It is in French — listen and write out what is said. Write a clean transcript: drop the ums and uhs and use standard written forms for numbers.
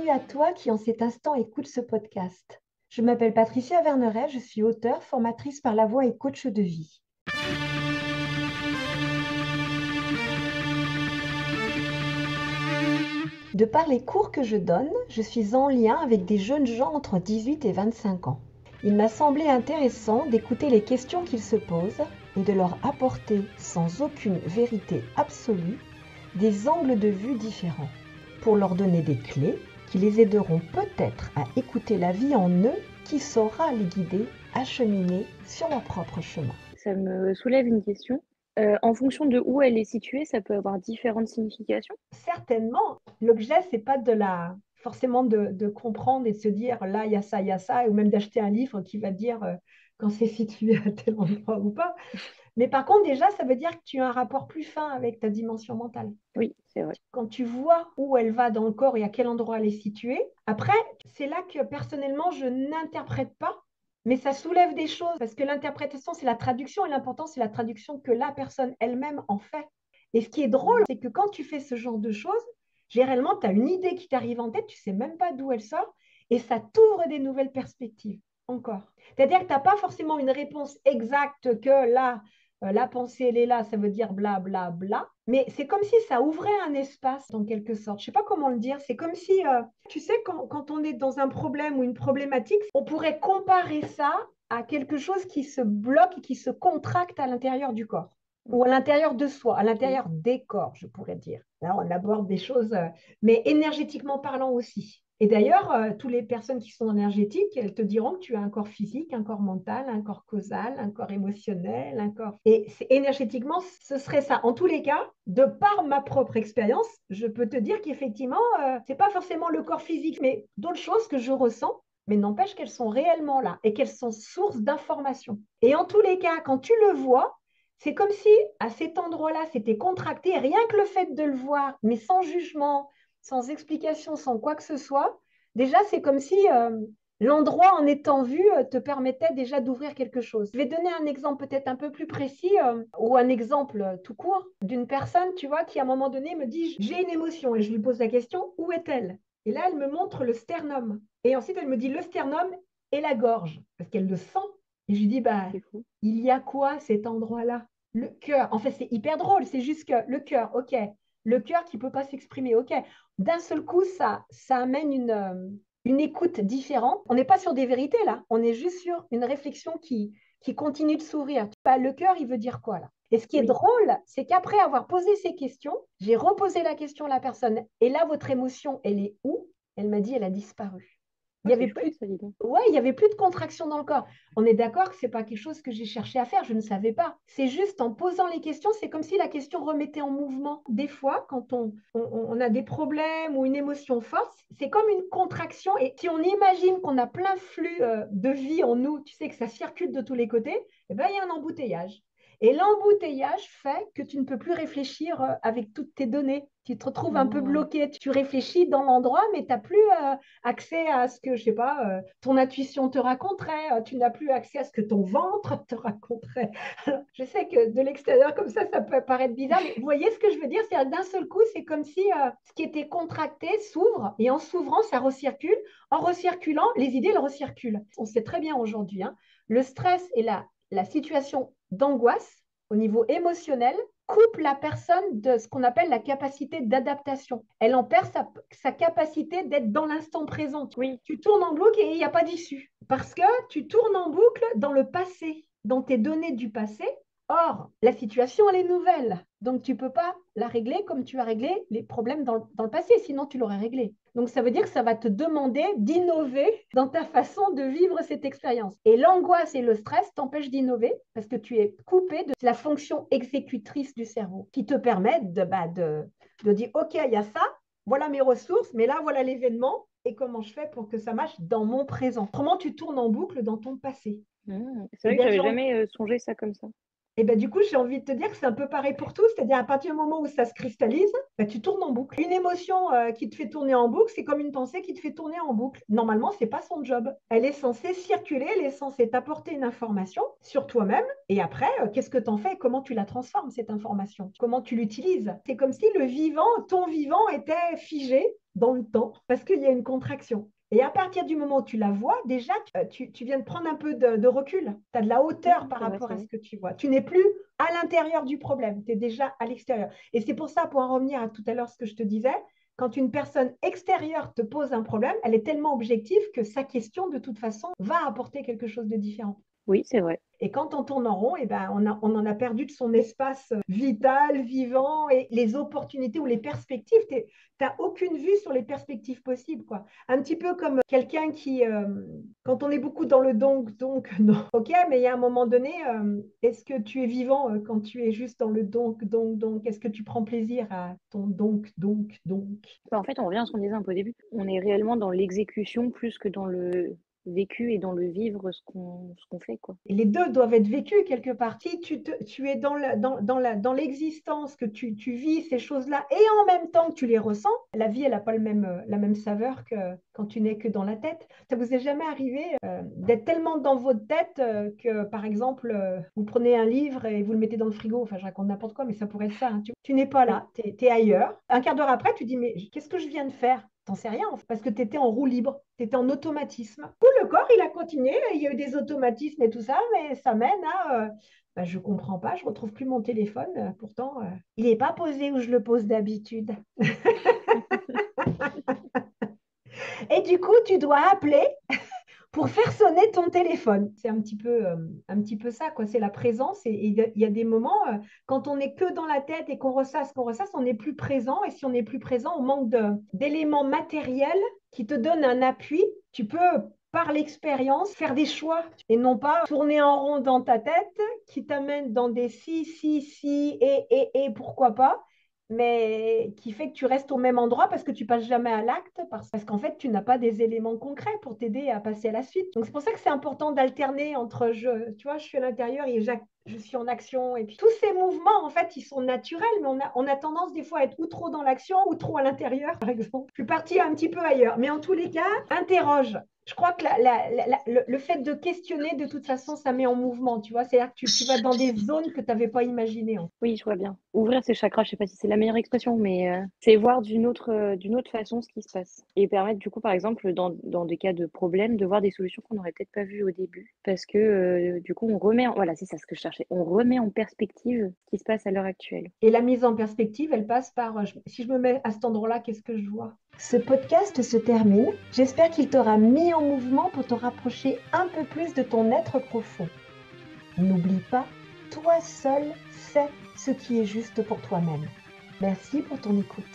bienvenue à toi qui en cet instant écoute ce podcast. Je m'appelle Patricia Verneret, je suis auteure, formatrice par la voix et coach de vie. De par les cours que je donne, je suis en lien avec des jeunes gens entre 18 et 25 ans. Il m'a semblé intéressant d'écouter les questions qu'ils se posent et de leur apporter, sans aucune vérité absolue, des angles de vue différents, pour leur donner des clés qui les aideront peut-être à écouter la vie en eux qui saura les guider à cheminer sur leur propre chemin. Ça me soulève une question. En fonction de où elle est située, ça peut avoir différentes significations? Certainement, l'objet, c'est pas forcément de comprendre et de se dire là, il y a ça, ou même d'acheter un livre qui va dire quand c'est situé à tel endroit ou pas. Mais par contre, déjà, ça veut dire que tu as un rapport plus fin avec ta dimension mentale. Oui, c'est vrai. Quand tu vois où elle va dans le corps et à quel endroit elle est située, après, c'est là que personnellement, je n'interprète pas, mais ça soulève des choses parce que l'interprétation, c'est la traduction et l'important, c'est la traduction que la personne elle-même en fait. Et ce qui est drôle, c'est que quand tu fais ce genre de choses, généralement, tu as une idée qui t'arrive en tête, tu sais même pas d'où elle sort, et ça t'ouvre des nouvelles perspectives encore. C'est-à-dire que tu n'as pas forcément une réponse exacte que là, la pensée, elle est là, ça veut dire bla bla bla. Mais c'est comme si ça ouvrait un espace en quelque sorte. Je ne sais pas comment le dire. C'est comme si, tu sais, quand on est dans un problème ou une problématique, on pourrait comparer ça à quelque chose qui se bloque et qui se contracte à l'intérieur du corps ou à l'intérieur de soi, à Ok. l'intérieur des corps, je pourrais dire. Là, on aborde des choses, mais énergétiquement parlant aussi. Et d'ailleurs, toutes les personnes qui sont énergétiques, elles te diront que tu as un corps physique, un corps mental, un corps causal, un corps émotionnel, un corps... Et énergétiquement, ce serait ça. En tous les cas, de par ma propre expérience, je peux te dire qu'effectivement, ce n'est pas forcément le corps physique, mais d'autres choses que je ressens, mais n'empêche qu'elles sont réellement là et qu'elles sont source d'informations. Et en tous les cas, quand tu le vois, c'est comme si à cet endroit-là, c'était contracté, et rien que le fait de le voir, mais sans jugement, sans explication, sans quoi que ce soit, déjà, c'est comme si l'endroit en étant vu te permettait déjà d'ouvrir quelque chose. Je vais donner un exemple peut-être un peu plus précis ou un exemple tout court d'une personne, tu vois, qui à un moment donné me dit, j'ai une émotion et je lui pose la question, où est-elle? Et là, elle me montre le sternum. Et ensuite, elle me dit le sternum et la gorge, parce qu'elle le sent. Et je lui dis, bah, C'est fou. il y a quoi à cet endroit-là? Le cœur. En fait, c'est hyper drôle. C'est juste que le cœur, ok. Le cœur qui ne peut pas s'exprimer, ok. D'un seul coup, ça amène une écoute différente. On n'est pas sur des vérités là. On est juste sur une réflexion qui continue de s'ouvrir. Bah, le cœur, il veut dire quoi là? Et ce qui est Oui. drôle, c'est qu'après avoir posé ces questions, j'ai reposé la question à la personne. Et là, votre émotion, elle est où? Elle m'a dit, elle a disparu. Il Oh, y c'est avait plus, chouette, ça, dis donc. ouais, il y avait plus de contraction dans le corps. On est d'accord que c'est pas quelque chose que j'ai cherché à faire, je ne savais pas. C'est juste en posant les questions, c'est comme si la question remettait en mouvement. Des fois, quand on a des problèmes ou une émotion forte, c'est comme une contraction. Et si on imagine qu'on a plein flux de vie en nous, tu sais que ça circule de tous les côtés, eh ben, il y a un embouteillage. Et l'embouteillage fait que tu ne peux plus réfléchir avec toutes tes données. Tu te retrouves un peu Ah, bloqué. Tu réfléchis dans l'endroit, mais tu n'as plus accès à ce que, je sais pas, ton intuition te raconterait. Tu n'as plus accès à ce que ton ventre te raconterait. Alors, je sais que de l'extérieur, comme ça peut paraître bizarre, mais vous voyez ce que je veux dire? C'est d'un seul coup, c'est comme si ce qui était contracté s'ouvre, et en s'ouvrant, ça recircule. En recirculant, les idées, elles recirculent. On sait très bien aujourd'hui, hein, le stress et la situation d'angoisse au niveau émotionnel coupe la personne de ce qu'on appelle la capacité d'adaptation. Elle en perd sa capacité d'être dans l'instant présent. oui. Tu tournes en boucle et il n'y a pas d'issue. Parce que tu tournes en boucle dans le passé, dans tes données du passé. Or, la situation, elle est nouvelle. Donc, tu ne peux pas la régler comme tu as réglé les problèmes dans le passé, sinon tu l'aurais réglé. Donc, ça veut dire que ça va te demander d'innover dans ta façon de vivre cette expérience. Et l'angoisse et le stress t'empêchent d'innover parce que tu es coupé de la fonction exécutrice du cerveau qui te permet de dire, OK, il y a ça, voilà mes ressources, mais là, voilà l'événement et comment je fais pour que ça marche dans mon présent. Comment tu tournes en boucle dans ton passé. C'est Eh vrai que bien, j'avais jamais songé ça comme ça. et ben, du coup, j'ai envie de te dire que c'est un peu pareil pour tout, c'est-à-dire à partir du moment où ça se cristallise, ben, tu tournes en boucle. Une émotion qui te fait tourner en boucle, c'est comme une pensée qui te fait tourner en boucle. Normalement, c'est pas son job. Elle est censée circuler, elle est censée t'apporter une information sur toi-même, et après, qu'est-ce que tu en fais? Comment tu la transformes, cette information? Comment tu l'utilises? C'est comme si le vivant, ton vivant était figé dans le temps parce qu'il y a une contraction. Et à partir du moment où tu la vois, déjà, tu viens de prendre un peu de recul. Tu as de la hauteur par C'est vrai, rapport c'est à vrai. ce que tu vois. Tu n'es plus à l'intérieur du problème, tu es déjà à l'extérieur. Et c'est pour ça, pour en revenir à tout à l'heure, ce que je te disais, quand une personne extérieure te pose un problème, elle est tellement objective que sa question, de toute façon, va apporter quelque chose de différent. Oui, c'est vrai. Et quand on tourne en rond, eh ben, on en a perdu de son espace vital, vivant, et les opportunités ou les perspectives. Tu n'as aucune vue sur les perspectives possibles, quoi. Un petit peu comme quelqu'un qui, quand on est beaucoup dans le donc, non. Ok, mais il y a un moment donné, est-ce que tu es vivant quand tu es juste dans le donc? Est-ce que tu prends plaisir à ton donc? Bah, en fait, on revient à ce qu'on disait un peu au début. On est réellement dans l'exécution plus que dans le vécu et dans le vivre ce qu'on fait, quoi. Et les deux doivent être vécus quelque part. Si tu es dans l'existence, que tu vis ces choses-là et en même temps que tu les ressens, la vie, elle n'a pas la même saveur que quand tu n'es que dans la tête. Ça vous est jamais arrivé d'être tellement dans votre tête que, par exemple, vous prenez un livre et vous le mettez dans le frigo. Enfin, je raconte n'importe quoi, mais ça pourrait être ça, hein. Tu n'es pas Oui. là, tu es ailleurs. Un quart d'heure après, tu dis, mais qu'est-ce que je viens de faire? T'en sais rien, en fait, parce que tu étais en roue libre, tu étais en automatisme. Le corps, il a continué, il y a eu des automatismes et tout ça, mais ça mène à bah, je comprends pas, je retrouve plus mon téléphone. Pourtant, il n'est pas posé où je le pose d'habitude. Et du coup, tu dois appeler pour faire sonner ton téléphone. C'est un petit peu ça, quoi. C'est la présence. Et il y a des moments, quand on n'est que dans la tête et qu'on ressasse, on n'est plus présent. Et si on n'est plus présent, on manque d'éléments matériels qui te donnent un appui. Tu peux, par l'expérience, faire des choix et non pas tourner en rond dans ta tête qui t'amène dans des si, et pourquoi pas, mais qui fait que tu restes au même endroit parce que tu passes jamais à l'acte, parce qu'en fait, tu n'as pas des éléments concrets pour t'aider à passer à la suite. Donc, c'est pour ça que c'est important d'alterner entre, tu vois, je suis à l'intérieur et je suis en action. Et puis, tous ces mouvements, en fait, ils sont naturels, mais on a tendance des fois à être ou trop dans l'action ou trop à l'intérieur, par exemple. Je suis partie un petit peu ailleurs. Mais en tous les cas, interroge. Je crois que le fait de questionner, de toute façon, ça met en mouvement, tu vois. C'est-à-dire que tu vas dans des zones que tu n'avais pas imaginées. Oui, je vois bien. Ouvrir ses chakras, je sais pas si c'est la meilleure expression, mais c'est voir d'une autre façon ce qui se passe. Et permettre, du coup, par exemple, dans des cas de problème, de voir des solutions qu'on n'aurait peut-être pas vues au début. Parce que, du coup, voilà, c'est ça ce que je cherchais. On remet en perspective ce qui se passe à l'heure actuelle. Et la mise en perspective, elle passe par, si je me mets à cet endroit-là, qu'est-ce que je vois? Ce podcast se termine. J'espère qu'il t'aura mis en mouvement pour te rapprocher un peu plus de ton être profond. N'oublie pas, toi seul sais ce qui est juste pour toi-même. Merci pour ton écoute.